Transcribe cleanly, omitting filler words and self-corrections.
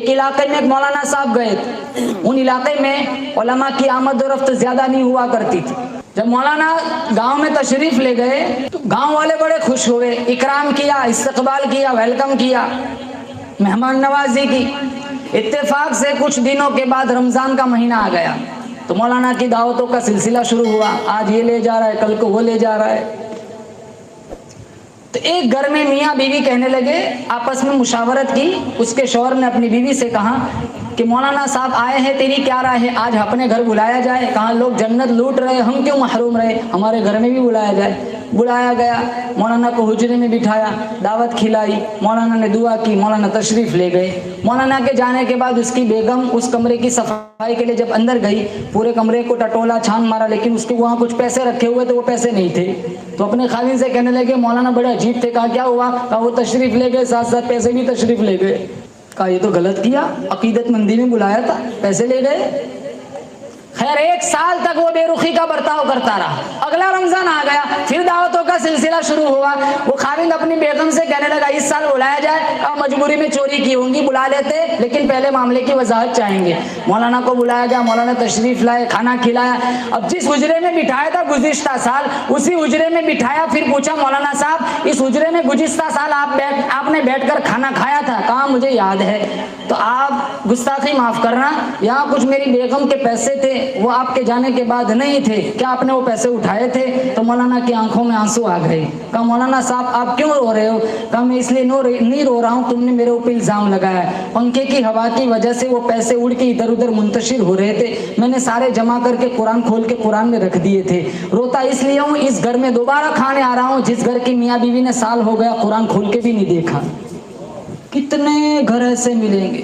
ایک علاقے میں ایک مولانا صاحب گئے تھے، ان علاقے میں علماء کی آمد و رفت زیادہ نہیں ہوا کرتی تھی۔ جب مولانا گاؤں میں تشریف لے گئے تو گاؤں والے بڑے خوش ہوئے، اکرام کیا، استقبال کیا، ویلکم کیا، مہمان نوازی کی۔ اتفاق سے کچھ دنوں کے بعد رمضان کا مہینہ آ گیا تو مولانا کی دعوتوں کا سلسلہ شروع ہوا، آج یہ لے جا رہا ہے، کل کو وہ لے جا رہا ہے۔ تو ایک گھر میں میاں بیوی کہنے لگے، آپس میں مشاورت کی، اس کے شوہر نے اپنی بیوی سے کہا کہ مولانا صاحب آئے ہیں، تیری کیا رائے ہے، آج اپنے گھر بلایا جائے؟ کہاں لوگ جنت لوٹ رہے، ہم کیوں محروم رہے، ہمارے گھر میں بھی بلایا جائے۔ بلایا گیا، مولانا کو حجرے میں بٹھایا، دعوت کھلائی، مولانا نے دعا کی، مولانا تشریف لے گئے۔ مولانا کے جانے کے بعد اس کی بیگم اس کمرے کی صفائی کے لیے جب اندر گئی، پورے کمرے کو ٹٹولا، چھان مارا، لیکن اس کے وہاں کچھ پیسے رکھے ہوئے تھے، وہ پیسے نہیں تھے۔ تو اپنے خاوند سے کہنے لگے، مولانا بڑے عجیب تھے۔ کہا کیا ہوا؟ کہا وہ تشریف لے گئے، ساتھ ساتھ پیسے بھی تشریف لے گئے۔ کہا یہ تو غلط کیا، عقیدت مندی میں بلایا تھا، پیسے لے گئے۔ خیر ایک سال تک وہ بے رخی کا برتاؤ کرتا رہا۔ اگلا رمضان آ گیا، پھر دعوتوں کا سلسلہ شروع ہوا۔ وہ خاوند اپنی بیگم سے کہنے لگا اس سال بلایا جائے۔ کہا مجبوری میں چوری کی ہوں گی، بلا لیتے، لیکن پہلے معاملے کی وضاحت چاہیں گے۔ مولانا کو بلایا گیا، مولانا تشریف لائے، کھانا کھلایا۔ اب جس حجرے میں بٹھایا تھا گزشتہ سال، اسی حجرے میں بٹھایا، پھر پوچھا مولانا صاحب اس حجرے میں گزشتہ سال آپ نے بیٹھ کر کھانا کھایا تھا؟ کہا مجھے یاد ہے۔ تو آپ گستاخی معاف کرنا، یہاں کچھ میری بیگم کے پیسے تھے، وہ آپ کے جانے کے بعد نہیں تھے، کیا آپ نے وہ پیسے اٹھائے تھے؟ تو مولانا کی آنکھوں میں آنسو آ گئے۔ کہا مولانا صاحب آپ کیوں رو رہے ہو؟ کہا میں اس لیے نہیں رو رہا ہوں، تم نے میرے اوپر الزام لگایا ہے، پنکھے کی ہوا کی وجہ سے وہ پیسے اڑ کے ادھر ادھر منتشر ہو رہے تھے، میں نے سارے جمع کر کے قرآن کھول کے قرآن میں رکھ دیے تھے۔ روتا اس لیے ہوں، اس گھر میں دوبارہ کھانے آ رہا ہوں جس گھر کی میاں بیوی نے سال ہو گیا قرآن کھول کے بھی نہیں دیکھا۔ کتنے گھر ایسے ملیں گے